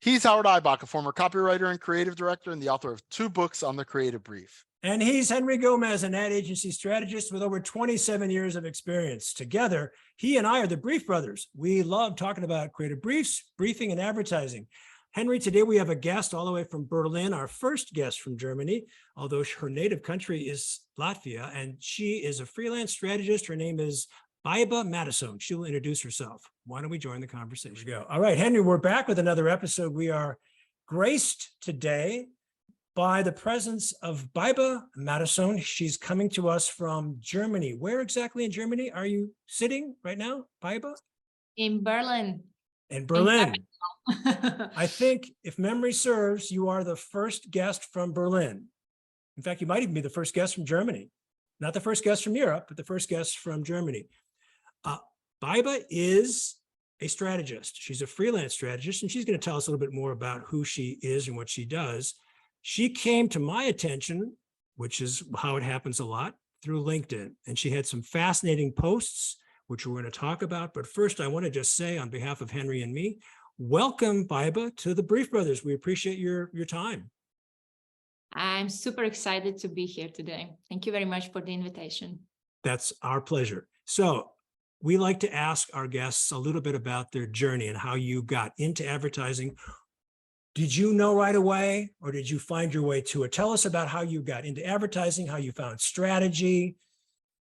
He's Howard Eibach, a former copywriter and creative director and the author of 2 books on the creative brief. And he's Henry Gomez, an ad agency strategist with over 27 years of experience. Together, he and I are the Brief Brothers. We love talking about creative briefs, briefing, and advertising. Henry, today we have a guest all the way from Berlin, our first guest from Germany, although her native country is Latvia, and she is a freelance strategist. Her name is Baiba Matisone. She will introduce herself. Why don't we join the conversation? Here we go. All right, Henry, we're back with another episode. We are graced today by the presence of Baiba Matisone. She's coming to us from Germany. Where exactly in Germany are you sitting right now, Baiba? In Berlin. In Berlin. I think, if memory serves, you are the first guest from Berlin. In fact, you might even be the first guest from Germany. Not the first guest from Europe, but the first guest from Germany. Baiba is a strategist. She's a freelance strategist, and she's going to tell us a little bit more about who she is and what she does. She came to my attention, which is how it happens a lot, through LinkedIn, and she had some fascinating posts, which we're going to talk about. But first, I want to just say on behalf of Henry and me, welcome, Baiba, to the Brief Brothers. We appreciate your time. I'm super excited to be here today. Thank you very much for the invitation. That's our pleasure. So we like to ask our guests a little bit about their journey and how you got into advertising. Did you know right away, or did you find your way to it? Tell us about how you got into advertising, how you found strategy,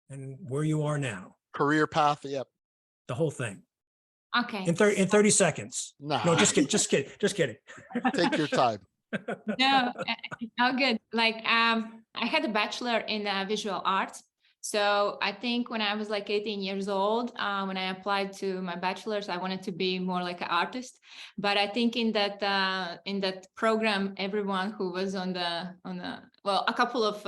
and where you are now. Career path, yep. The whole thing. Okay. In 30 seconds. Nah. No, just kidding. Take your time. No, all good. Like, I had a bachelor in visual arts. So I think when I was like 18 years old, when I applied to my bachelor's, I wanted to be more like an artist. But I think in that program, everyone who was on the well, a couple of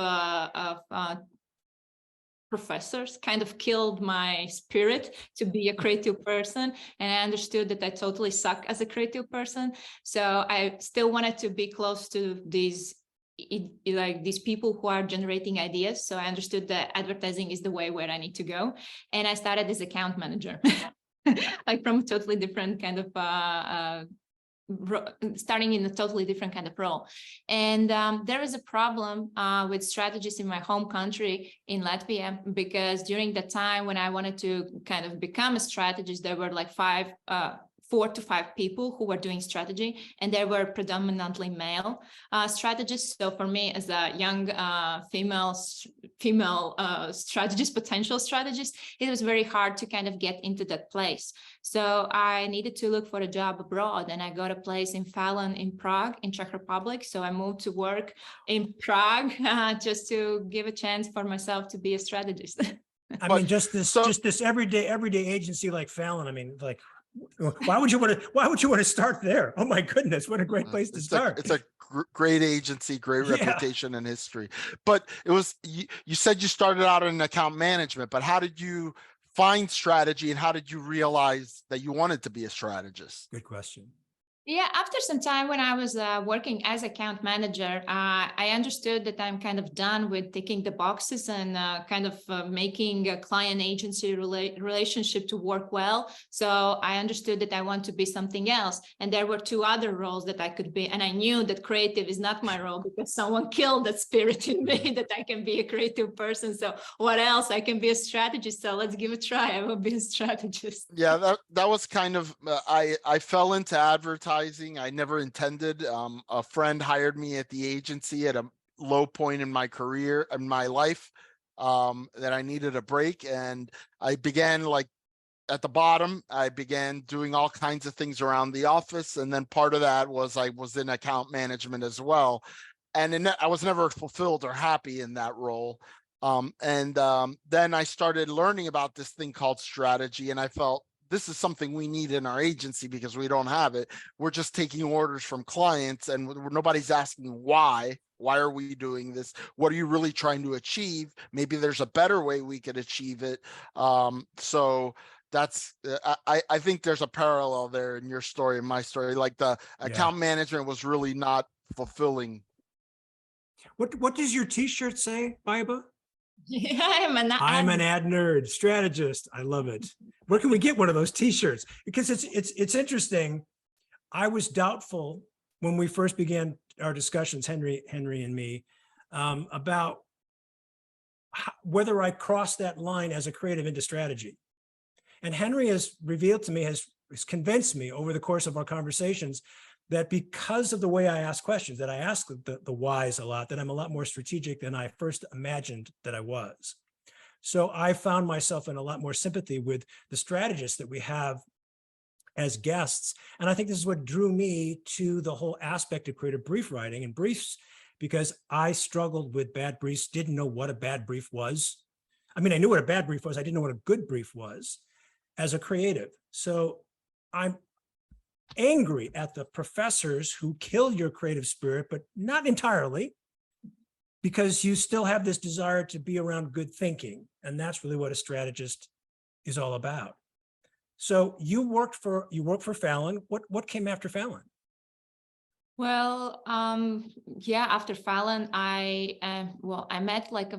professors kind of killed my spirit to be a creative person. And I understood that I totally suck as a creative person. So I still wanted to be close to these people who are generating ideas. So I understood that advertising is the way where I need to go. And I started as account manager, like from a totally different kind of starting in a totally different kind of role. And there is a problem with strategists in my home country in Latvia, because during the time when I wanted to kind of become a strategist, there were like 4 to 5 people who were doing strategy, and they were predominantly male strategists. So for me, as a young female strategist, potential strategist, it was very hard to kind of get into that place. So I needed to look for a job abroad, and I got a place in Fallon in Prague, in Czech Republic. So I moved to work in Prague just to give a chance for myself to be a strategist. I mean, just this everyday agency like Fallon. I mean, like, why would you want to start there? Oh my goodness, what a great place to start. It's a great agency, great reputation and history. But it was, you said you started out in account management, but how did you find strategy, and how did you realize that you wanted to be a strategist? Good question. Yeah, after some time when I was working as account manager, I understood that I'm kind of done with ticking the boxes and kind of making a client agency relationship to work well. So I understood that I want to be something else. And there were 2 other roles that I could be. And I knew that creative is not my role, because someone killed that spirit in me that I can be a creative person. So what else? I can be a strategist. So let's give it a try. I will be a strategist. Yeah, that was kind of, I fell into advertising. I never intended. A friend hired me at the agency at a low point in my career, in my life, that I needed a break. And I began like at the bottom. I began doing all kinds of things around the office. And then part of that was I was in account management as well. And I was never fulfilled or happy in that role. Then I started learning about this thing called strategy, and I felt, this is something we need in our agency because we don't have it. We're just taking orders from clients, and nobody's asking why. Why are we doing this? What are you really trying to achieve? Maybe there's a better way we could achieve it. So that's, I think there's a parallel there in your story and my story. Like the account management was really not fulfilling. What does your t-shirt say, Baiba? Yeah, I'm an ad nerd, strategist. I love it. Where can we get one of those t-shirts? Because it's interesting. I was doubtful when we first began our discussions, Henry and me, about whether I crossed that line as a creative into strategy. And Henry has revealed to me, has convinced me over the course of our conversations that because of the way I ask questions, that I ask the whys a lot, that I'm a lot more strategic than I first imagined that I was. So I found myself in a lot more sympathy with the strategists that we have as guests. And I think this is what drew me to the whole aspect of creative brief writing and briefs, because I struggled with bad briefs, didn't know what a bad brief was. I mean, I knew what a bad brief was. I didn't know what a good brief was as a creative. So I'm angry at the professors who kill your creative spirit, but not entirely, because you still have this desire to be around good thinking. And that's really what a strategist is all about. So you worked for Fallon. What came after Fallon? Well, yeah, after Fallon, I met like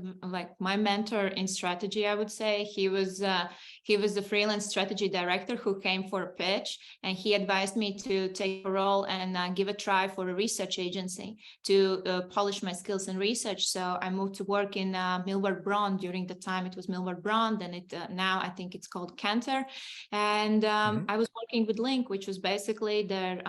my mentor in strategy, I would say. He was the freelance strategy director who came for a pitch, and he advised me to take a role and give a try for a research agency to polish my skills in research. So I moved to work in Millward Braun. During the time it was Millward Braun, then now I think it's called Cantor, and I was working with Link, which was basically their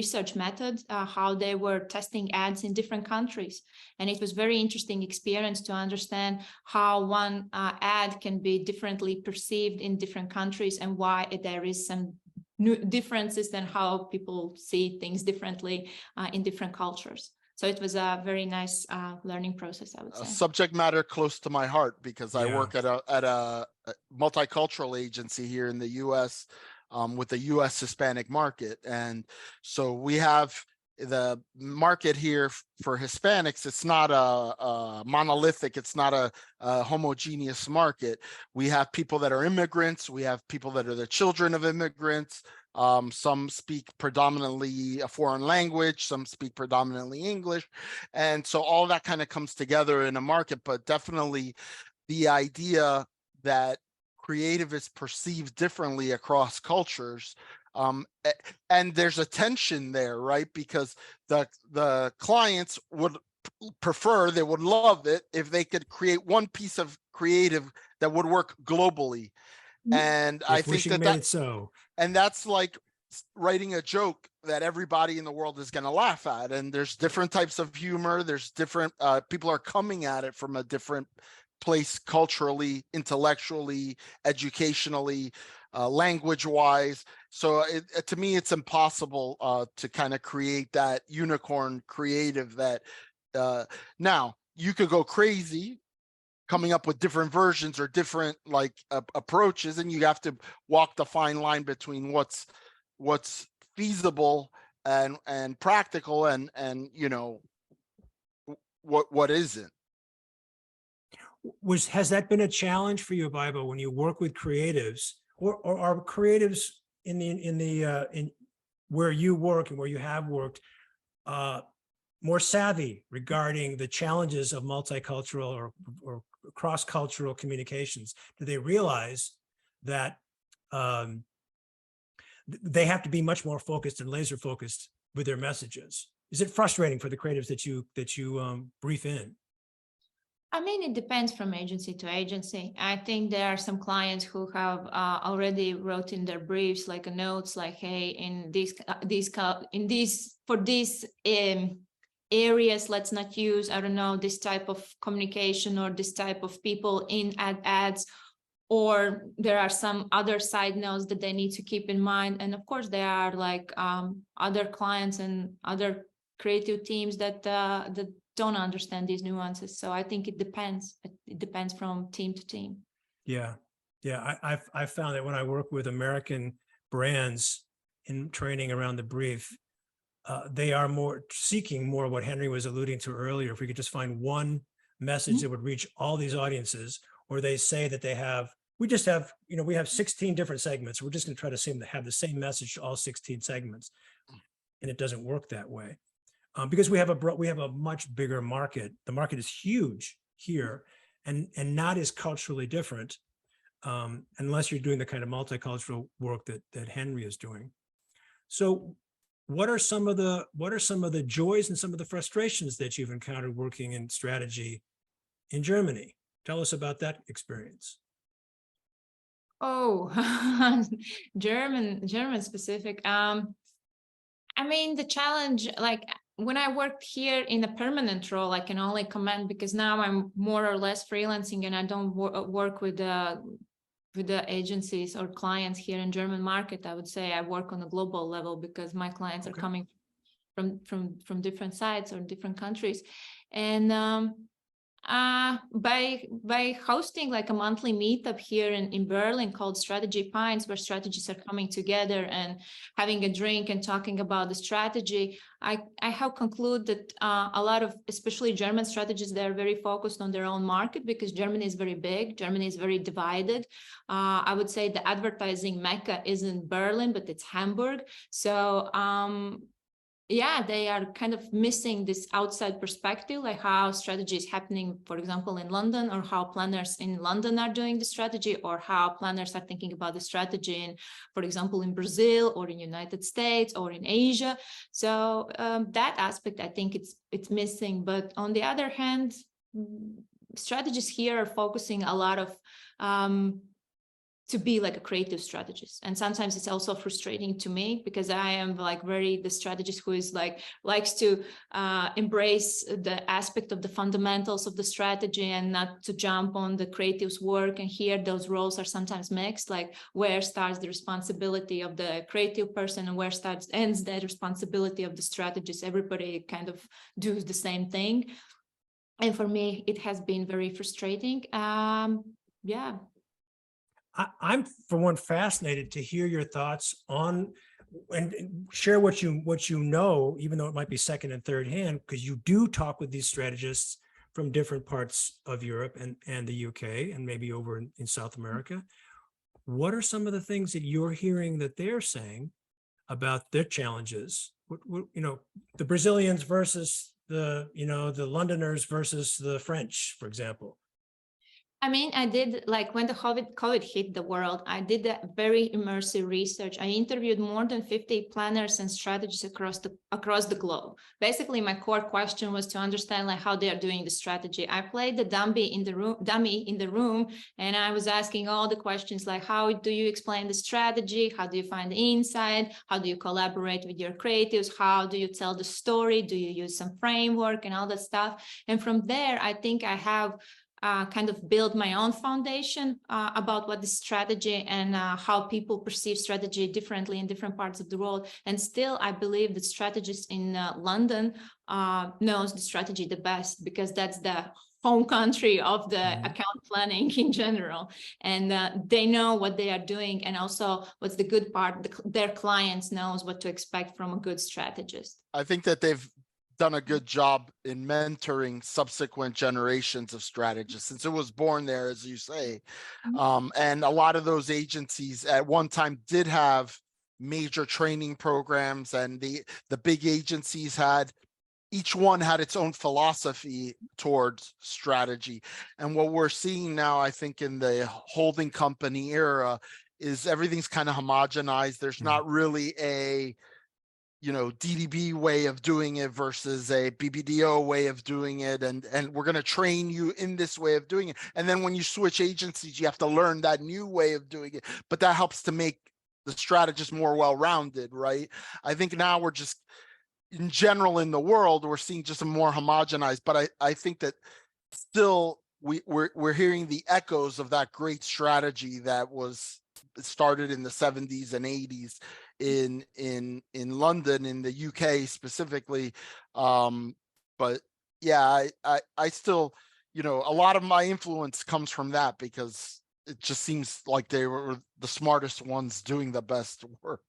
research method, how they were testing ads in different countries. And it was very interesting experience to understand how one ad can be differently perceived in different countries and why there is some new differences than how people see things differently in different cultures. So it was a very nice learning process, I would say. A subject matter close to my heart, because I work at a multicultural agency here in the U.S. With the U.S. Hispanic market. And so we have the market here for Hispanics. It's not a monolithic, it's not a homogeneous market. We have people that are immigrants. We have people that are the children of immigrants. Some speak predominantly a foreign language, some speak predominantly English. And so all that kind of comes together in a market, but definitely the idea that creative is perceived differently across cultures. And there's a tension there, right? Because the clients would prefer, they would love it if they could create one piece of creative that would work globally. And I think and that's like writing a joke that everybody in the world is going to laugh at. And there's different types of humor. There's different people are coming at it from a different place, culturally, intellectually, educationally, language wise. So to me, it's impossible to kind of create that unicorn creative that now you could go crazy coming up with different versions or different approaches, and you have to walk the fine line between what's feasible and practical and you know what isn't. Has that been a challenge for you, Baiba, when you work with creatives, or are creatives in where you work and where you have worked more savvy regarding the challenges of multicultural or cross-cultural communications? Do they realize that they have to be much more focused and laser focused with their messages? Is it frustrating for the creatives that you brief in? I mean, it depends from agency to agency. I think there are some clients who have already wrote in their briefs like a notes like, hey, in for these areas, let's not use, I don't know, this type of communication or this type of people in ads, or there are some other side notes that they need to keep in mind. And of course, there are like other clients and other creative teams that don't understand these nuances. So I think it depends. It depends from team to team. Yeah. I found that when I work with American brands in training around the brief, they are more seeking more what Henry was alluding to earlier. If we could just find one message that would reach all these audiences, or they say that we have 16 different segments. We're just going to try to have the same message to all 16 segments. And it doesn't work that way. Because we have a much bigger market. The market is huge here and not as culturally different, unless you're doing the kind of multicultural work that Henry is doing. So what are some of the joys and some of the frustrations that you've encountered working in strategy in Germany? Tell us about that experience. Oh, German specific. I mean, the challenge, like when I worked here in a permanent role, I can only comment because now I'm more or less freelancing and I don't work with the agencies or clients here in German market. I would say I work on a global level because my clients are coming from different sides or different countries. And by hosting like a monthly meetup here in Berlin called Strategy Pints, where strategists are coming together and having a drink and talking about the strategy, I have concluded that a lot of, especially German strategists, they're very focused on their own market because Germany is very big. Germany is very divided. I would say the advertising mecca isn't Berlin, but it's Hamburg. So yeah, they are kind of missing this outside perspective, like how strategy is happening, for example, in London, or how planners in London are doing the strategy, or how planners are thinking about the strategy in, for example, in Brazil or in United States or in Asia. So that aspect, I think it's missing. But on the other hand, strategists here are focusing a lot of to be like a creative strategist. And sometimes it's also frustrating to me because I am like the strategist who is like, likes to embrace the aspect of the fundamentals of the strategy and not to jump on the creative's work. And here those roles are sometimes mixed, like where starts the responsibility of the creative person and where ends the responsibility of the strategist. Everybody kind of does the same thing. And for me, it has been very frustrating. Yeah. I'm, for one, fascinated to hear your thoughts on and share what you know, even though it might be second and third hand, because you do talk with these strategists from different parts of Europe and the UK and maybe over in South America. What are some of the things that you're hearing that they're saying about their challenges? What the Brazilians versus the Londoners versus the French, for example. I mean, I did, like when the COVID hit the world, I did a very immersive research. I interviewed more than 50 planners and strategists across the globe. Basically, my core question was to understand like how they are doing the strategy. I played the dummy in the room, and I was asking all the questions like, how do you explain the strategy? How do you find the insight? How do you collaborate with your creatives? How do you tell the story? Do you use some framework and all that stuff? And from there, I think I have kind of build my own foundation about what the strategy and how people perceive strategy differently in different parts of the world. And still, I believe that strategists in London knows the strategy the best because that's the home country of the account planning in general. And they know what they are doing. And also what's the good part, their clients knows what to expect from a good strategist. I think that they've done a good job in mentoring subsequent generations of strategists since it was born there, as you say. And a lot of those agencies at one time did have major training programs, and the big agencies each one had its own philosophy towards strategy. And what we're seeing now, I think, in the holding company era is everything's kind of homogenized. There's not really a DDB way of doing it versus a BBDO way of doing it. And we're going to train you in this way of doing it. And then when you switch agencies, you have to learn that new way of doing it. But that helps to make the strategist more well-rounded, right? I think now we're just, in general in the world, we're seeing just a more homogenized, but I think that still we're hearing the echoes of that great strategy that was started in the 70s and 80s in London, in the UK specifically. But yeah, I still, a lot of my influence comes from that because it just seems like they were the smartest ones doing the best work.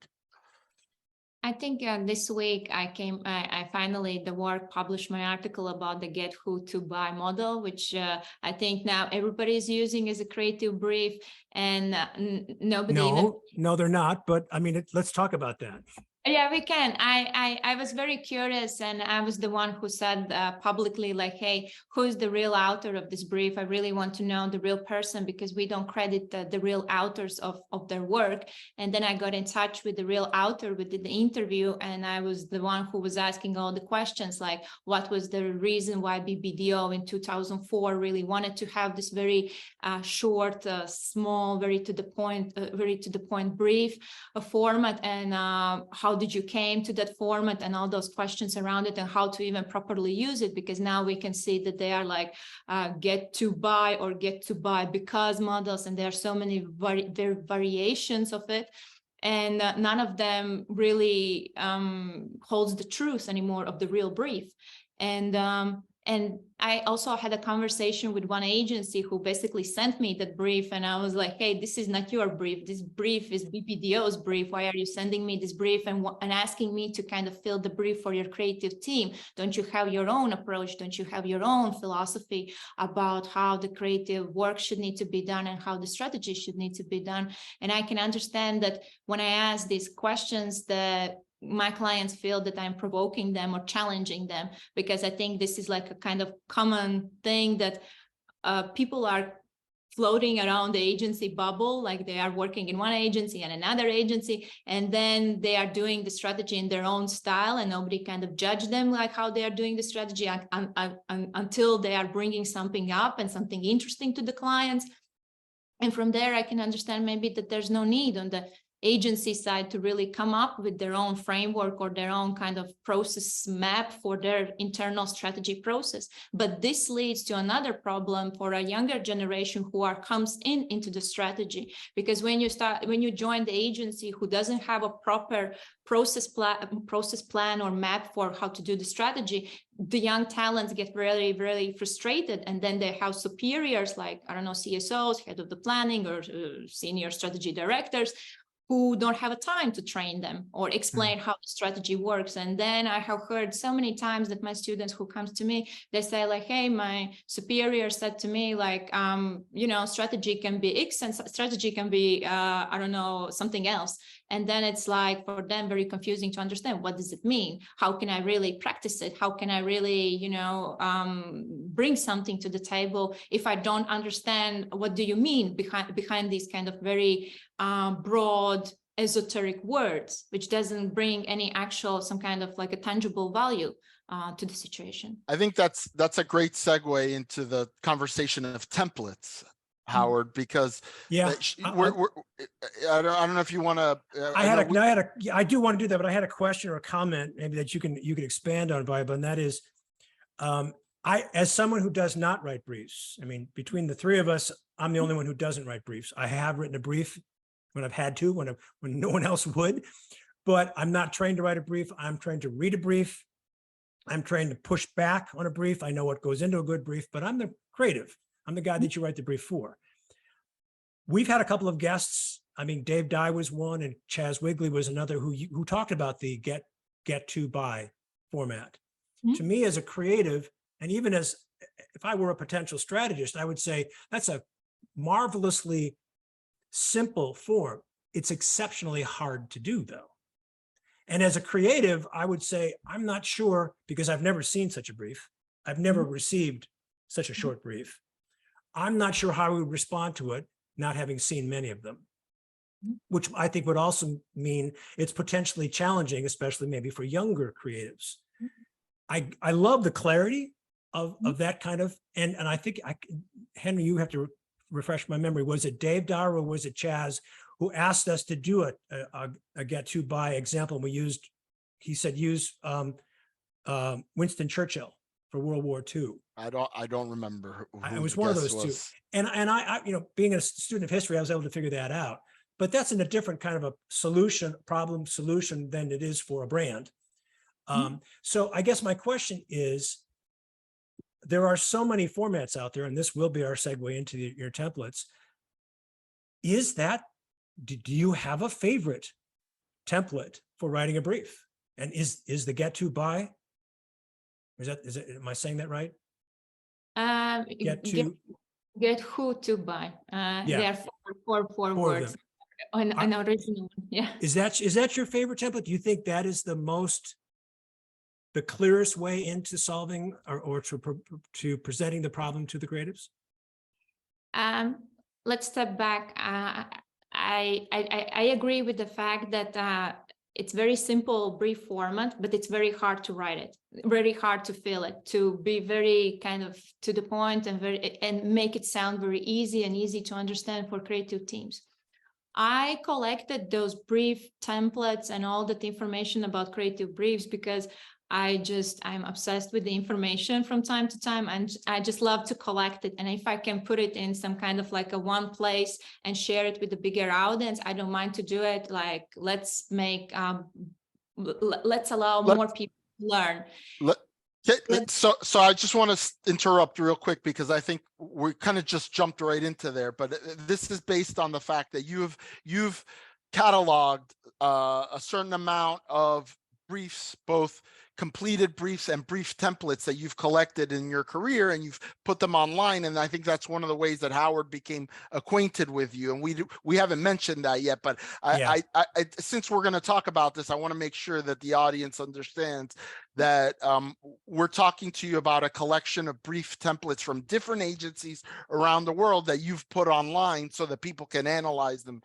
I think this week I finally, the work published my article about the get who to buy model, which I think now everybody is using as a creative brief, and nobody. No, they're not. But I mean, let's talk about that. Yeah, we can. I was very curious, and I was the one who said publicly, like, hey, who's the real author of this brief? I really want to know the real person, because we don't credit the real authors of their work. And then I got in touch with the real author. We did the interview, and I was the one who was asking all the questions, like what was the reason why BBDO in 2004 really wanted to have this very short, small, very to the point brief format, and how did you came to that format, and all those questions around it, and how to even properly use it, because now we can see that they are like get to buy or get to buy because models, and there are so many variations of it, and none of them really holds the truth anymore of the real brief. And I also had a conversation with one agency who basically sent me that brief, and I was like, hey, this is not your brief. This brief is BPDO's brief. Why are you sending me this brief and asking me to kind of fill the brief for your creative team? Don't you have your own approach? Don't you have your own philosophy about how the creative work should need to be done and how the strategy should need to be done? And I can understand that when I ask these questions, that my clients feel that I'm provoking them or challenging them, because I think this is like a kind of common thing that people are floating around the agency bubble, like they are working in one agency and another agency, and then they are doing the strategy in their own style, and nobody kind of judge them like how they are doing the strategy until they are bringing something up and something interesting to the clients. And from there, I can understand maybe that there's no need on the agency side to really come up with their own framework or their own kind of process map for their internal strategy process. But this leads to another problem for a younger generation who comes into the strategy, because when you join the agency who doesn't have a proper process plan or map for how to do the strategy, the young talents get really, really frustrated, and then they have superiors like, I don't know, CSOs, head of the planning, or senior strategy directors, who don't have a time to train them or explain how the strategy works. And then I have heard so many times that my students who comes to me, they say like, hey, my superior said to me, like, strategy can be X and strategy can be, I don't know, something else. And then it's like for them very confusing to understand, what does it mean? How can I really practice it? How can I really, bring something to the table if I don't understand what do you mean behind these kind of very broad esoteric words, which doesn't bring any actual, some kind of like a tangible value to the situation. I think that's a great segue into the conversation of templates, Howard, because yeah, I don't know if you want to. I do want to do that, but I had a question or a comment maybe that you can expand on, Baiba, and that is, as someone who does not write briefs, I mean, between the three of us, I'm the only one who doesn't write briefs. I have written a brief when I've had to, when no one else would, but I'm not trained to write a brief. I'm trained to read a brief. I'm trained to push back on a brief. I know what goes into a good brief, but I'm the creative. I'm the guy that you write the brief for. We've had a couple of guests. I mean, Dave Dye was one, and Chaz Wigley was another who talked about the get to buy format. To me, as a creative, and even as if I were a potential strategist, I would say that's a marvelously simple form. It's exceptionally hard to do, though. And as a creative, I would say, I'm not sure, because I've never seen such a brief. I've never received such a short brief. I'm not sure how I would respond to it, not having seen many of them, which I think would also mean it's potentially challenging, especially maybe for younger creatives. I love the clarity of that kind of, and I think, Henry, you have to refresh my memory. Was it Dave Dyer or was it Chaz who asked us to do a get to buy example? He said use Winston Churchill for World War II. I don't remember who it was one of those two. And I being a student of history, I was able to figure that out. But that's in a different kind of a problem solution than it is for a brand. So I guess my question is, there are so many formats out there, and this will be our segue into your templates. Do you have a favorite template for writing a brief? And is the get to buy? Am I saying that right? Get who to buy. There are four words. an original one. Yeah. Is that your favorite template? Do you think that is the clearest way into solving or to presenting the problem to the creatives? Let's step back. I agree with the fact that it's very simple brief format, but it's very hard to write it, very hard to fill it, to be very kind of to the point and make it sound very easy and easy to understand for creative teams. I collected those brief templates and all that information about creative briefs because I'm obsessed with the information from time to time, and I just love to collect it. And if I can put it in some kind of like a one place and share it with the bigger audience, I don't mind to do it. Like, let's allow more people to learn. So I just want to interrupt real quick because I think we kind of just jumped right into there, but this is based on the fact that you've cataloged a certain amount of briefs, both completed briefs and brief templates that you've collected in your career, and you've put them online. And I think that's one of the ways that Howard became acquainted with you. And we haven't mentioned that yet, but I since we're going to talk about this, I want to make sure that the audience understands that we're talking to you about a collection of brief templates from different agencies around the world that you've put online so that people can analyze them.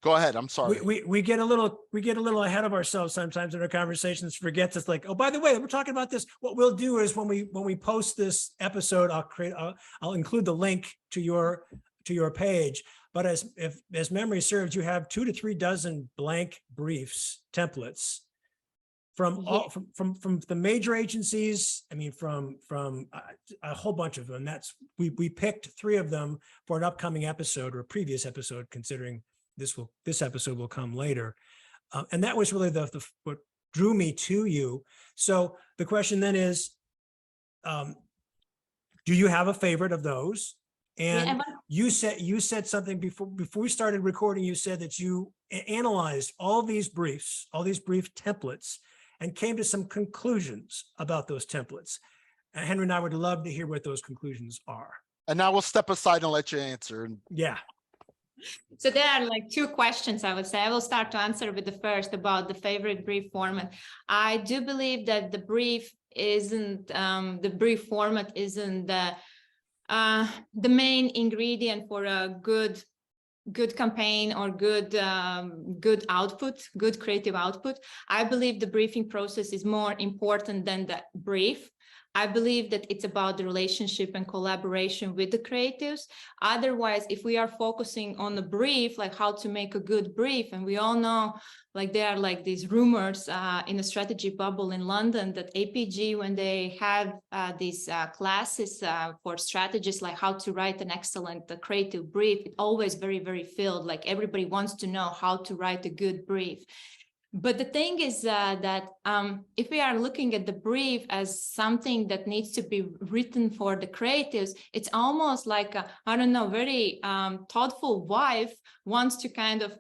Go ahead. I'm sorry. We get a little ahead of ourselves sometimes in our conversations, forgets it's like, oh, by the way, we're talking about this. What we'll do is when we post this episode, I'll include the link to your page. But as memory serves, you have 2 to 3 dozen blank briefs templates from the major agencies. I mean, from a whole bunch of them. We picked 3 of them for an upcoming episode or a previous episode, considering this episode will come later. And that was really what drew me to you. So the question then is, do you have a favorite of those? And you said something before we started recording. You said that you analyzed all these brief templates and came to some conclusions about those templates. Henry and I would love to hear what those conclusions are. And now we'll step aside and let you answer. Yeah. So there are like 2 questions, I would say. I will start to answer with the first about the favorite brief format. I do believe that the brief format isn't the main ingredient for a good campaign or good creative output. I believe the briefing process is more important than the brief. I believe that it's about the relationship and collaboration with the creatives. Otherwise, if we are focusing on the brief, like how to make a good brief, and we all know, like there are like these rumors in the strategy bubble in London that APG, when they had these classes for strategists, like how to write an excellent creative brief, it always very, very filled. Like everybody wants to know how to write a good brief. But the thing is that if we are looking at the brief as something that needs to be written for the creatives, it's almost like a, I don't know, very thoughtful wife wants to kind of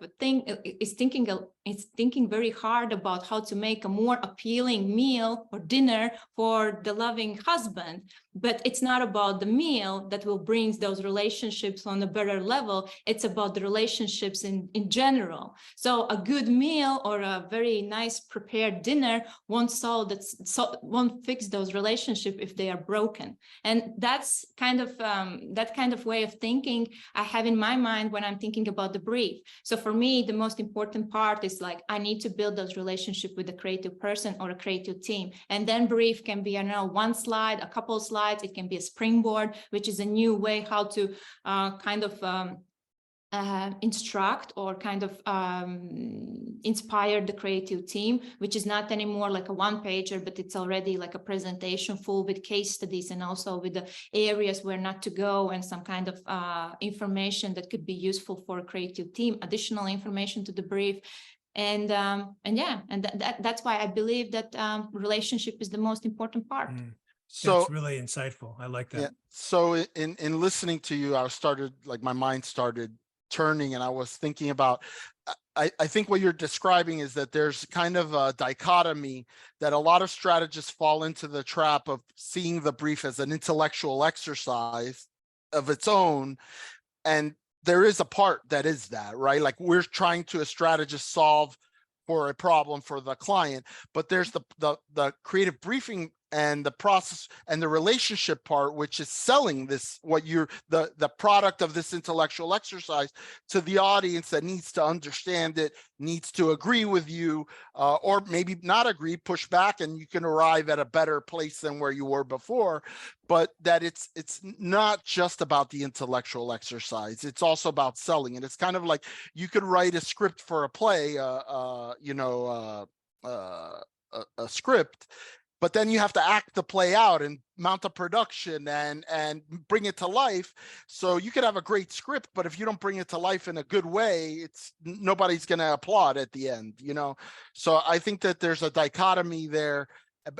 is thinking very hard about how to make a more appealing meal or dinner for the loving husband. But it's not about the meal that will bring those relationships on a better level. It's about the relationships in general. So a good meal or a very nice prepared dinner won't fix those relationships if they are broken. And that's kind of that kind of way of thinking I have in my mind when I'm thinking about the brief. So for me, the most important part is like, I need to build those relationships with a creative person or a creative team. And then brief can be, I don't know, 1 slide, a couple of slides. It can be a springboard, which is a new way how to instruct or kind of inspire the creative team, which is not anymore like a 1-pager, but it's already like a presentation full with case studies and also with the areas where not to go and some kind of information that could be useful for a creative team, additional information to the brief. And that's why I believe that relationship is the most important part. So that's really insightful. I like that. Yeah. So in listening to you, my mind started turning, and I was thinking about, I think what you're describing is that there's kind of a dichotomy that a lot of strategists fall into the trap of seeing the brief as an intellectual exercise of its own, and there is a part that is that, right? Like we're trying to, a strategist, solve for a problem for the client, but there's the creative briefing and the process and the relationship part, which is selling this, what you're, the product of this intellectual exercise to the audience that needs to understand it, needs to agree with you, or maybe not agree, push back, and you can arrive at a better place than where you were before. But that it's not just about the intellectual exercise, it's also about selling. And it's kind of like you could write a script for a play, you know, a script, but then you have to act the play out and mount a production and bring it to life. So you could have a great script, but if you don't bring it to life in a good way, it's nobody's going to applaud at the end, you know? So I think that there's a dichotomy there,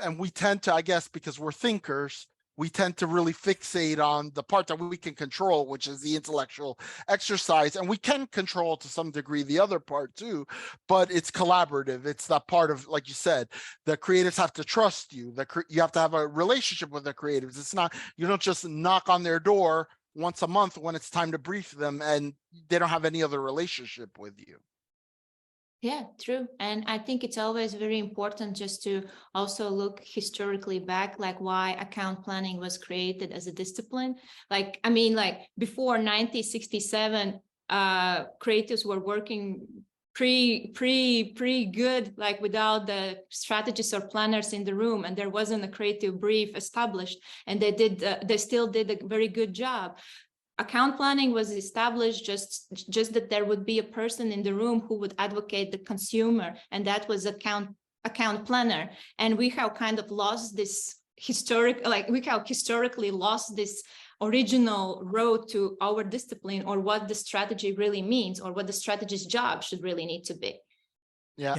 and we tend to, I guess, because we're thinkers, we tend to really fixate on the part that we can control, which is the intellectual exercise. And we can control to some degree the other part too, but it's collaborative. It's that part of, like you said, the creatives have to trust you. You have to have a relationship with the creatives. It's not, you don't just knock on their door once a month when it's time to brief them and they don't have any other relationship with you. Yeah, true. And I think it's always very important just to also look historically back, like why account planning was created as a discipline. Like, I mean, like before 1967, creatives were working pretty good, like without the strategists or planners in the room, and there wasn't a creative brief established, and they still did a very good job. Account planning was established just that there would be a person in the room who would advocate the consumer, and that was account planner. And we have kind of lost this we have historically lost this original road to our discipline, or what the strategy really means, or what the strategist's job should really need to be. Yeah,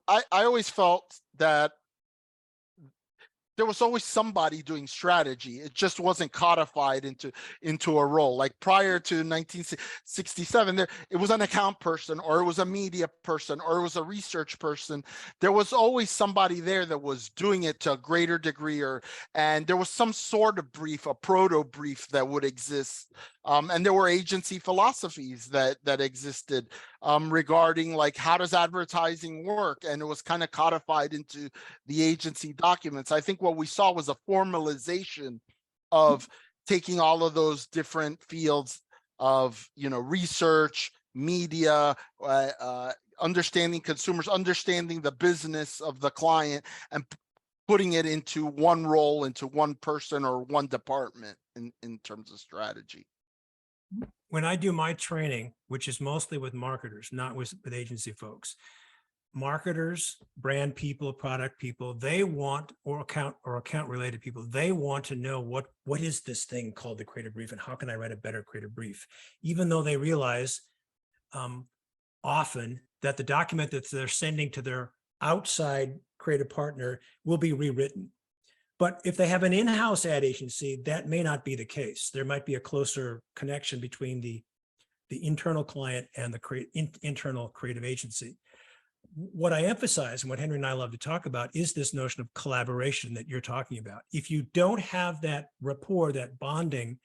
I always felt that there was always somebody doing strategy. It just wasn't codified into a role. Like prior to 1967, it was an account person, or it was a media person, or it was a research person. There was always somebody there that was doing it to a greater degree, and there was some sort of brief, a proto brief that would exist. And there were agency philosophies that existed regarding like, how does advertising work? And it was kind of codified into the agency documents. I think what we saw was a formalization of taking all of those different fields of, you know, research, media, understanding consumers, understanding the business of the client, and putting it into one role, into one person or one department in terms of strategy. When I do my training, which is mostly with marketers, not with agency folks, marketers, brand people, product people, they want, or account related people, they want to know what is this thing called the creative brief, and how can I write a better creative brief? Even though they realize often that the document that they're sending to their outside creative partner will be rewritten. But if they have an in-house ad agency, that may not be the case. There might be a closer connection between the internal client and the internal creative agency. What I emphasize, and what Henry and I love to talk about, is this notion of collaboration that you're talking about. If you don't have that rapport, that bonding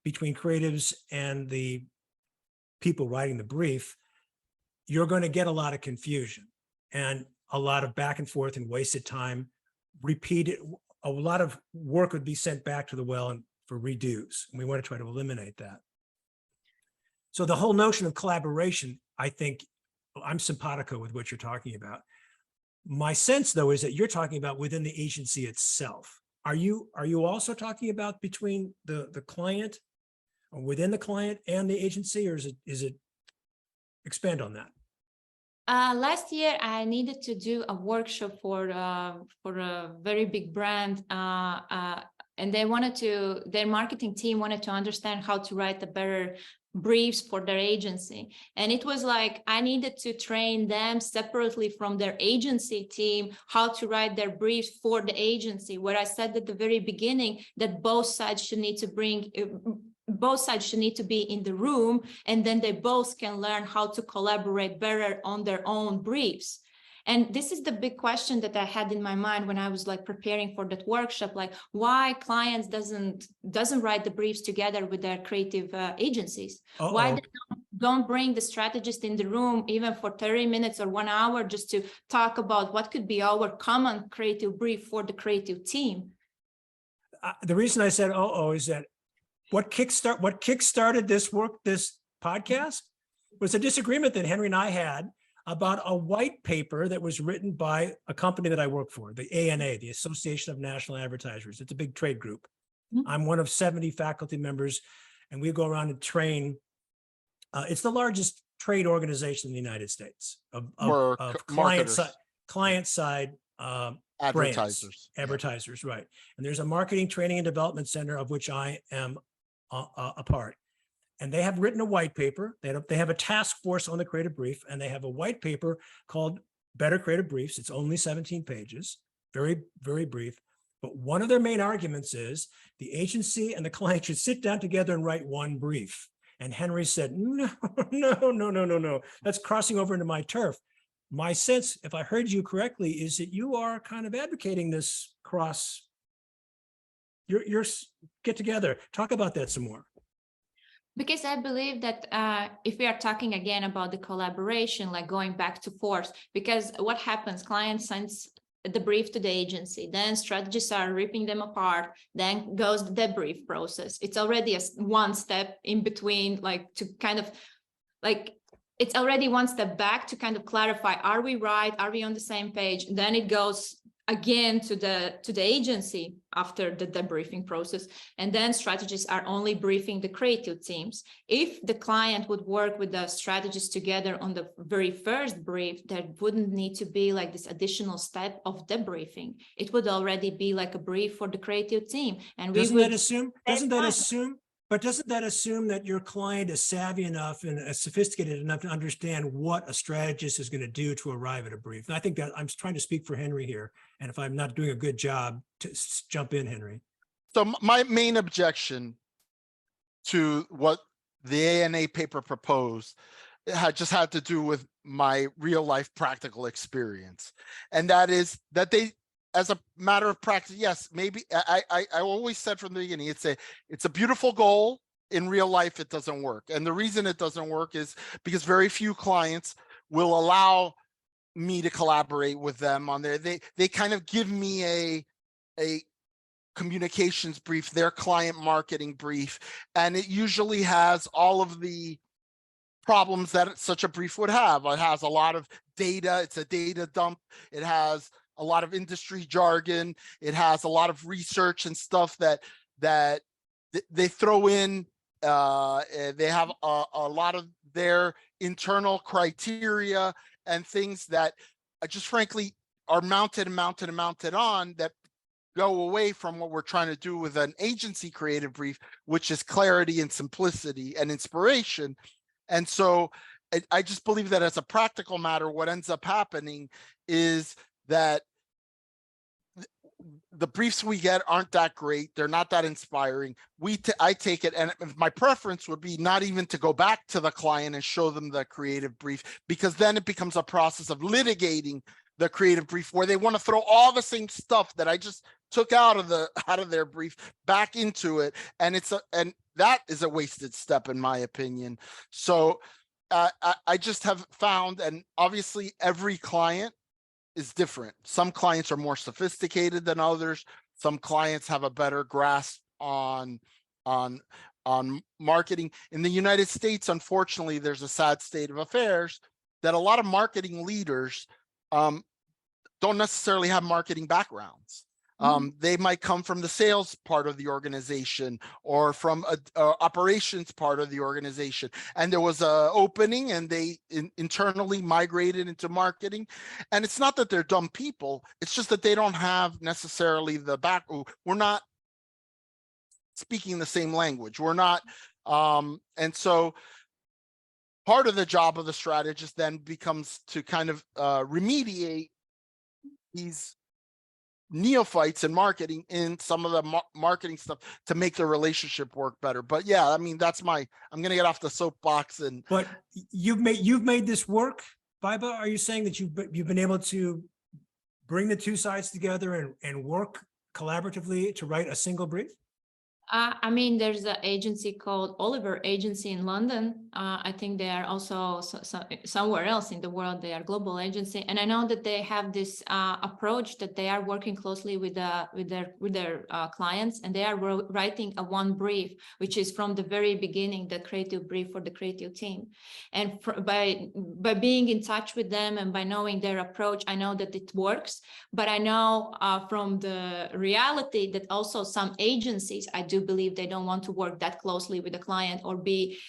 between creatives and the people writing the brief, you're going to get a lot of confusion and a lot of back and forth and wasted time, repeated. A lot of work would be sent back to the well and for redos. And we want to try to eliminate that. So the whole notion of collaboration, I think I'm simpatico with what you're talking about. My sense, though, is that you're talking about within the agency itself. Are you also talking about between the client, or within the client and the agency, or is it expand on that? Last year, I needed to do a workshop for a very big brand, and their marketing team wanted to understand how to write the better briefs for their agency. And it was like, I needed to train them separately from their agency team how to write their briefs for the agency, where I said at the very beginning that both sides should need to be in the room, and then they both can learn how to collaborate better on their own briefs. And this is the big question that I had in my mind when I was like preparing for that workshop, like why clients doesn't write the briefs together with their creative agencies. Why they don't bring the strategist in the room even for 30 minutes or 1 hour just to talk about what could be our common creative brief for the creative team. The reason I said is that what kickstarted this podcast was a disagreement that Henry and I had about a white paper that was written by a company that I work for, the ANA, the Association of National Advertisers. It's a big trade group. Mm-hmm. I'm one of 70 faculty members, and we go around and train. It's the largest trade organization in the United States of client side advertisers, right? And there's a marketing, training, and development center of which I am a part. And they have written a white paper. They have a task force on the creative brief, and they have a white paper called Better Creative Briefs. It's only 17 pages, very, very brief. But one of their main arguments is the agency and the client should sit down together and write one brief. And Henry said, no, that's crossing over into my turf. My sense, if I heard you correctly, is that you are kind of advocating this your get together. Talk about that some more. Because I believe that if we are talking again about the collaboration, like going back to force, because what happens, client sends the brief to the agency, then strategists are ripping them apart, then goes the debrief process. It's already one step in between, like to kind of like, it's already one step back to kind of clarify, are we right? Are we on the same page? Then it goes again to the agency after the debriefing process, and then strategists are only briefing the creative teams. If the client would work with the strategists together on the very first brief, there wouldn't need to be like this additional step of debriefing. It would already be like a brief for the creative team. And doesn't that assume that your client is savvy enough and sophisticated enough to understand what a strategist is going to do to arrive at a brief? And I think that I'm trying to speak for Henry here. And if I'm not doing a good job, to jump in, Henry. So my main objection to what the ANA paper proposed just had to do with my real life practical experience. And that is that they, as a matter of practice, yes, maybe I always said from the beginning, it's a beautiful goal. In real life, it doesn't work. And the reason it doesn't work is because very few clients will allow me to collaborate with them on their, they kind of give me a communications brief, their client marketing brief, and it usually has all of the problems that such a brief would have. It has a lot of data. It's a data dump. It has a lot of industry jargon. It has a lot of research and stuff that they throw in. They have a lot of their internal criteria and things that just frankly are mounted on that go away from what we're trying to do with an agency creative brief, which is clarity and simplicity and inspiration. And so I just believe that as a practical matter, what ends up happening is that the briefs we get aren't that great. They're not that inspiring. I take it, and my preference would be not even to go back to the client and show them the creative brief, because then it becomes a process of litigating the creative brief where they want to throw all the same stuff that I just took out of their brief back into it, and that is a wasted step in my opinion. So I just have found, and obviously every client is different. Some clients are more sophisticated than others. Some clients have a better grasp on marketing. In the United States, unfortunately, there's a sad state of affairs that a lot of marketing leaders don't necessarily have marketing backgrounds. They might come from the sales part of the organization or from a operations part of the organization. And there was a opening and they internally migrated into marketing. And it's not that they're dumb people. It's just that they don't have necessarily the we're not speaking the same language. We're not. And so part of the job of the strategist then becomes to kind of remediate these neophytes in marketing in some of the marketing stuff to make the relationship work better. But yeah, I mean, I'm going to get off the soapbox. But you've made this work Baiba, are you saying that you've been able to bring the two sides together and work collaboratively to write a single brief? I mean, there's an agency called Oliver Agency in London. I think they are also somewhere else in the world. They are global agency, and I know that they have this approach that they are working closely with their clients, and they are writing a one brief, which is from the very beginning, the creative brief for the creative team. And by being in touch with them and by knowing their approach, I know that it works. But I know from the reality that also some agencies, I do believe they don't want to work that closely with the client or be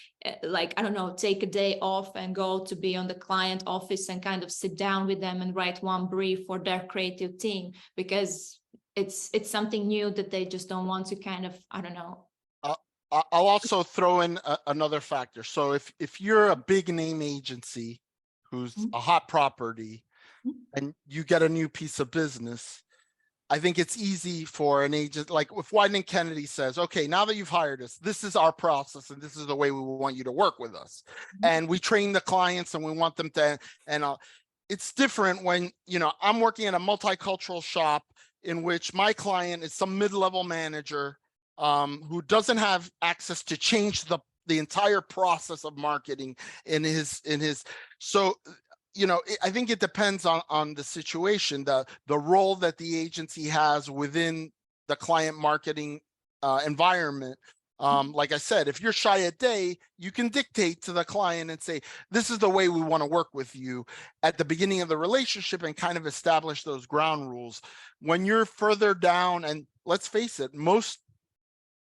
like, I don't know, take a day off and go to be on the client office and kind of sit down with them and write one brief for their creative team, because it's something new that they just don't want to kind of, I don't know. I'll also throw in another factor. So if you're a big name agency who's a hot property and you get a new piece of business, I think it's easy for an agent, like if Wieden & Kennedy says, okay, now that you've hired us, this is our process and this is the way we want you to work with us. And we train the clients and we want them to, and it's different when, you know, I'm working in a multicultural shop in which my client is some mid-level manager who doesn't have access to change the entire process of marketing in his, so, you know, I think it depends on the situation, the role that the agency has within the client marketing environment. Like I said, if you're Shia Day, you can dictate to the client and say, this is the way we want to work with you at the beginning of the relationship and kind of establish those ground rules. When you're further down, and let's face it, most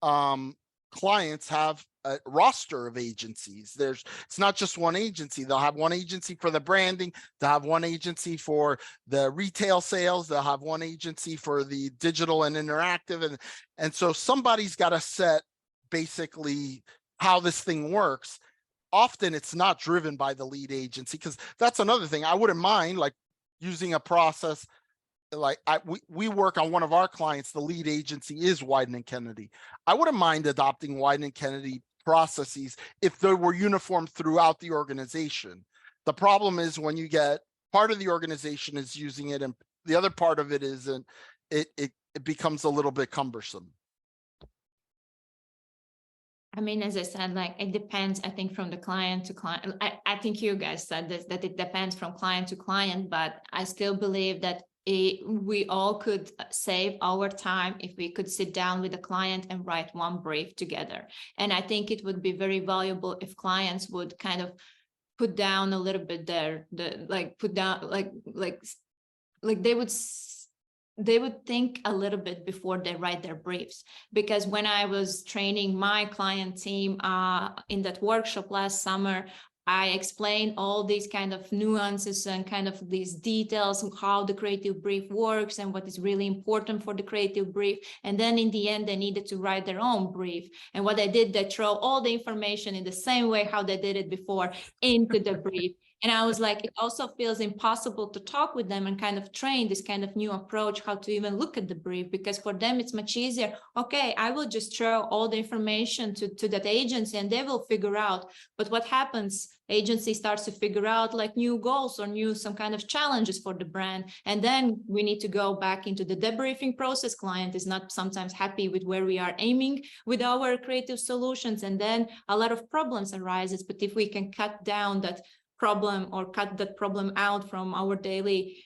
clients have a roster of agencies. It's not just one agency. They'll have one agency for the branding, they'll have one agency for the retail sales, they'll have one agency for the digital and interactive, and so somebody's got to set basically how this thing works. Often it's not driven by the lead agency, because that's another thing. I wouldn't mind like using a process like we work on one of our clients, the lead agency is Wieden & Kennedy. I wouldn't mind adopting Wieden & Kennedy processes if they were uniform throughout the organization. The problem is when you get part of the organization is using it and the other part of it isn't, it becomes a little bit cumbersome. I mean, as I said, like it depends, I think, from the client to client. I think you guys said this, that it depends from client to client, but I still believe that we all could save our time if we could sit down with a client and write one brief together. And I think it would be very valuable if clients would kind of put down a little bit they would think a little bit before they write their briefs. Because when I was training my client team in that workshop last summer, I explained all these kind of nuances and kind of these details of how the creative brief works and what is really important for the creative brief. And then in the end, they needed to write their own brief. And what I did, they throw all the information in the same way how they did it before into the brief. And I was like, it also feels impossible to talk with them and kind of train this kind of new approach, how to even look at the brief, because for them, it's much easier. Okay, I will just throw all the information to that agency and they will figure out. But what happens? Agency starts to figure out like new goals or some kind of challenges for the brand. And then we need to go back into the debriefing process. Client is not sometimes happy with where we are aiming with our creative solutions. And then a lot of problems arises. But if we can cut down that problem or cut that problem out from our daily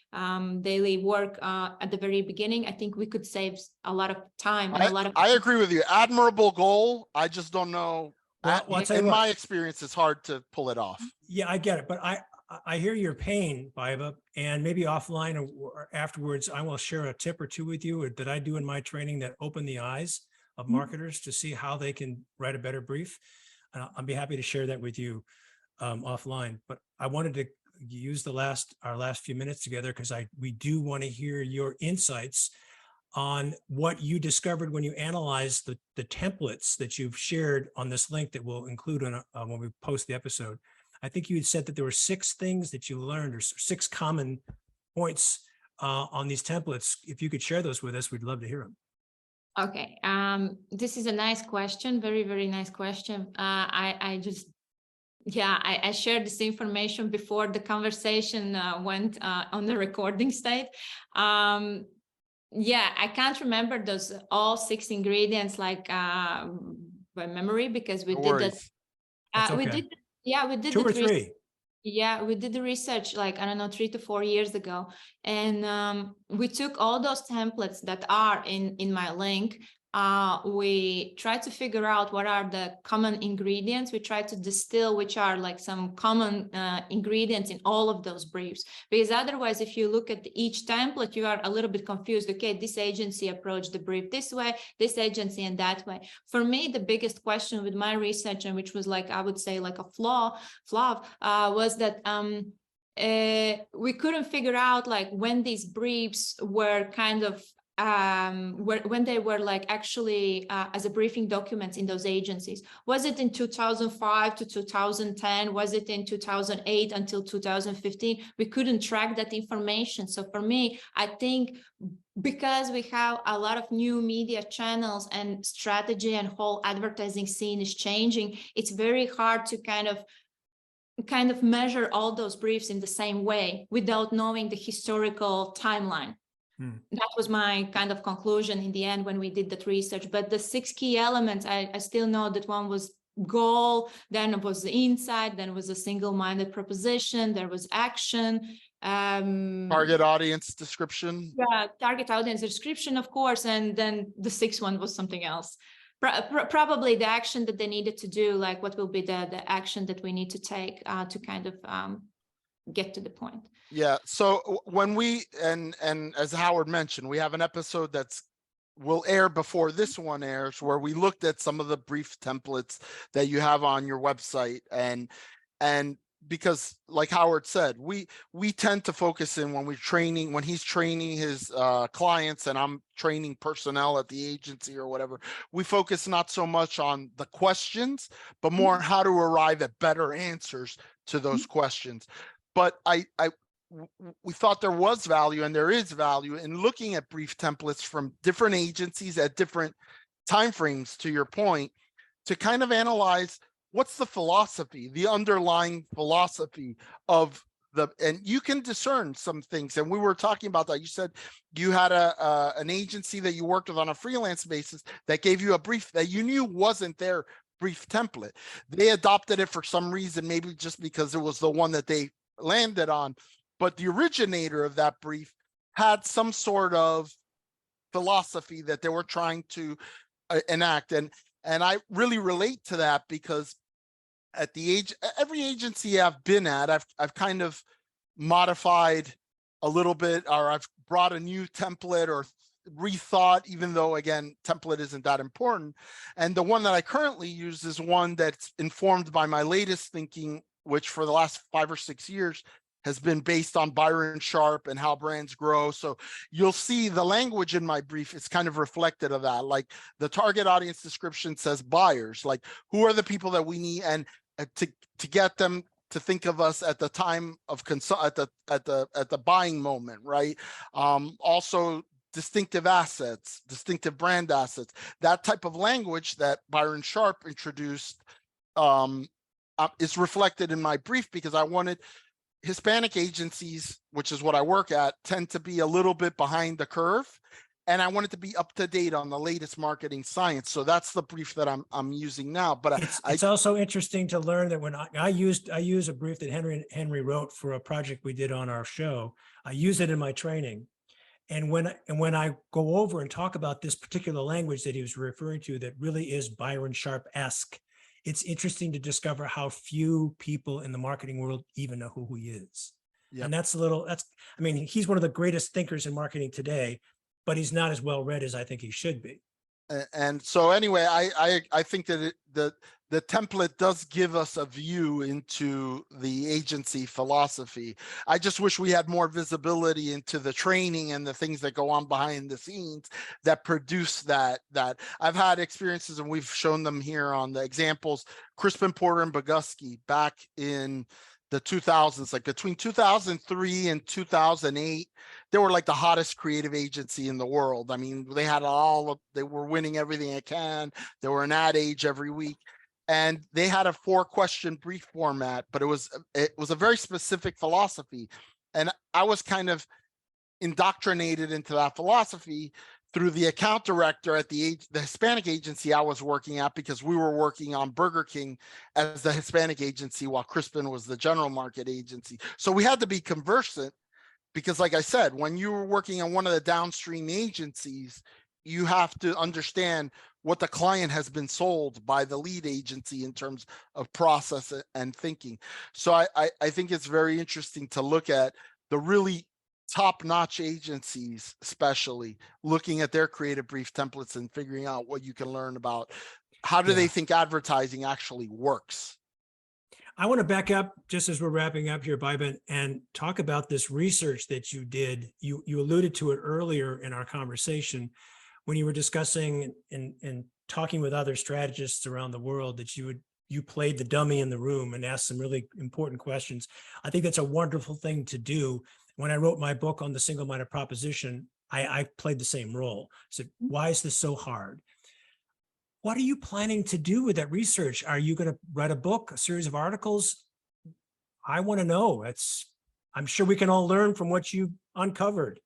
work at the very beginning, I think we could save a lot of time and a lot of. I agree with you. Admirable goal. I just don't know. Well, In my experience, it's hard to pull it off. Yeah, I get it. But I hear your pain, Baiba, and maybe offline or afterwards, I will share a tip or two with you that I do in my training that open the eyes of marketers to see how they can write a better brief. I'll be happy to share that with you offline. But I wanted to use our last few minutes together because we do want to hear your insights on what you discovered when you analyzed the templates that you've shared on this link that we'll include when we post the episode. I think you had said that there were 6 things that you learned or 6 common points on these templates. If you could share those with us, we'd love to hear them. Okay, this is a nice question, very, very nice question. I just Yeah, I shared this information before the conversation went on the recording state. Yeah, I can't remember those all 6 ingredients like by memory, because we No did that. worries. That's We okay. did, yeah, we did 2 or it. 3. Yeah, we did the research like, I don't know, 3 to 4 years ago. And we took all those templates that are in my link. We tried to figure out what are the common ingredients. We tried to distill which are like some common ingredients in all of those briefs. Because otherwise, if you look at each template, you are a little bit confused. Okay, this agency approached the brief this way, this agency and that way. For me, the biggest question with my research, and which was like, I would say like a flaw, was that we couldn't figure out like when these briefs were kind of when they were like actually as a briefing documents in those agencies. Was it in 2005 to 2010? Was it in 2008 until 2015? We couldn't track that information. So for me, I think because we have a lot of new media channels and strategy and whole advertising scene is changing, it's very hard to kind of measure all those briefs in the same way without knowing the historical timeline. That was my kind of conclusion in the end when we did that research. But the 6 key elements, I still know that one was goal, then it was the insight, then it was a single-minded proposition, there was action. Target audience description. Yeah, target audience description, of course, and then the 6th one was something else. Probably the action that they needed to do, like what will be the action that we need to take to kind of get to the point. Yeah. So when we and as Howard mentioned, we have an episode will air before this one airs, where we looked at some of the brief templates that you have on your website, and because like Howard said, we tend to focus in when he's training his clients and I'm training personnel at the agency or whatever, we focus not so much on the questions, but more how to arrive at better answers to those questions. But we thought there was value, and there is value in looking at brief templates from different agencies at different timeframes, to your point, to kind of analyze what's the philosophy, the underlying philosophy of and you can discern some things. And we were talking about that. You said you had an agency that you worked with on a freelance basis that gave you a brief that you knew wasn't their brief template. They adopted it for some reason, maybe just because it was the one that they landed on. But the originator of that brief had some sort of philosophy that they were trying to enact. And I really relate to that, because at every agency I've been at, I've kind of modified a little bit, or I've brought a new template or rethought, even though again, template isn't that important. And the one that I currently use is one that's informed by my latest thinking, which for the last 5 or 6 years has been based on Byron Sharp and how brands grow. So you'll see the language in my brief is kind of reflected of that. Like the target audience description says buyers, like who are the people that we need, and to get them to think of us at the time of at the buying moment, right? Also distinctive assets, distinctive brand assets, that type of language that Byron Sharp introduced is reflected in my brief, because I wanted Hispanic agencies, which is what I work at, tend to be a little bit behind the curve, and I wanted to be up to date on the latest marketing science. So that's the brief that I'm using now. But it's also interesting to learn that when I use a brief that Henry wrote for a project we did on our show, I use it in my training. And when I go over and talk about this particular language that he was referring to, that really is Byron Sharp-esque, it's interesting to discover how few people in the marketing world even know who he is. Yep. And I mean, he's one of the greatest thinkers in marketing today, but he's not as well read as I think he should be. And so anyway, I think that the template does give us a view into the agency philosophy. I just wish we had more visibility into the training and the things that go on behind the scenes that produce that. I've had experiences, and we've shown them here on the examples. Crispin, Porter, and Bogusky back in the 2000s, like between 2003 and 2008, they were like the hottest creative agency in the world. I mean, they had they were winning everything they can. They were an ad age every week. and they had a 4-question brief format, but it was a very specific philosophy. And I was kind of indoctrinated into that philosophy through the account director at the Hispanic agency I was working at, because we were working on Burger King as the Hispanic agency while Crispin was the general market agency. So we had to be conversant, because like I said, when you were working on one of the downstream agencies, you have to understand what the client has been sold by the lead agency in terms of process and thinking. So I think it's very interesting to look at the really top-notch agencies, especially looking at their creative brief templates and figuring out what you can learn about how do they think advertising actually works. I want to back up just as we're wrapping up here, Baiba, and talk about this research that you did. You alluded to it earlier in our conversation when you were discussing and talking with other strategists around the world, that you played the dummy in the room and asked some really important questions. I think that's a wonderful thing to do. When I wrote my book on the single-minded proposition, I played the same role. So why is this so hard? What are you planning to do with that research? Are you going to write a book, a series of articles? I want to know. I'm sure we can all learn from what you uncovered.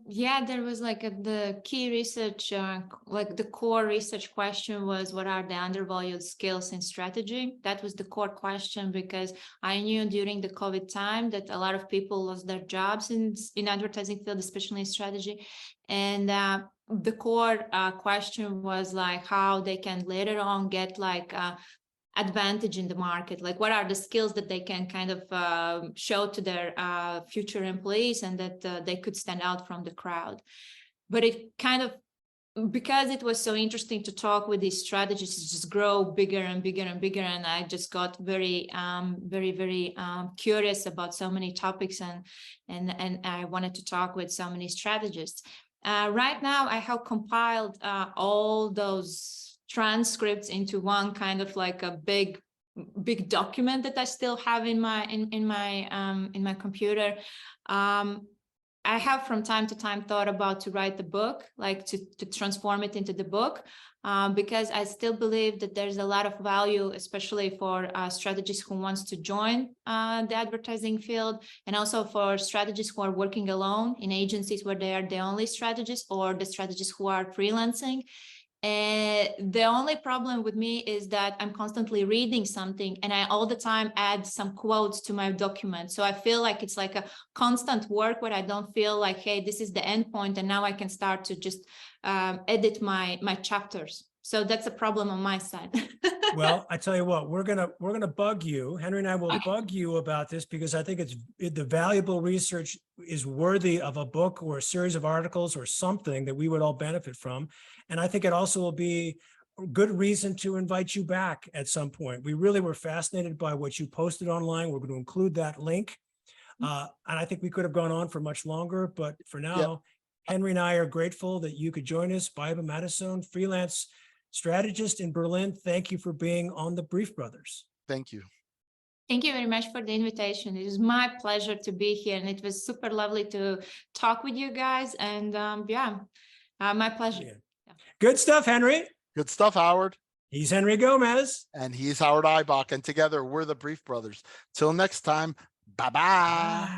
Yeah, there was like the key research, like the core research question was, what are the undervalued skills in strategy? That was the core question, because I knew during the COVID time that a lot of people lost their jobs in advertising field, especially in strategy. And the core question was like how they can later on get like advantage in the market, like what are the skills that they can kind of show to their future employees, and that they could stand out from the crowd. But it kind of, because it was so interesting to talk with these strategists, it just grow bigger and bigger and bigger, and I just got very curious about so many topics, and I wanted to talk with so many strategists. Right now I have compiled all those transcripts into one kind of like a big document that I still have in my computer. I have from time to time thought about to write the book, like to transform it into the book, because I still believe that there's a lot of value, especially for strategists who wants to join the advertising field, and also for strategists who are working alone in agencies where they are the only strategists, or the strategists who are freelancing. And the only problem with me is that I'm constantly reading something, and I all the time add some quotes to my document. So I feel like it's like a constant work where I don't feel like, hey, this is the end point, and now I can start to just edit my chapters. So that's a problem on my side. Well, I tell you what, we're gonna bug you. Henry and I will bug you about this, because I think the valuable research is worthy of a book or a series of articles or something that we would all benefit from. And I think it also will be a good reason to invite you back at some point. We really were fascinated by what you posted online. We're going to include that link. And I think we could have gone on for much longer, but for now, Henry and I are grateful that you could join us. Baiba Matisone, freelance strategist in Berlin. Thank you for being on the Brief Brothers. Thank you. Thank you very much for the invitation. It is my pleasure to be here, and it was super lovely to talk with you guys. And my pleasure. Yeah. Good stuff, Henry. Good stuff, Howard. He's Henry Gomez. And he's Howard Eibach, and together we're the Brief Brothers. Till next time, bye-bye.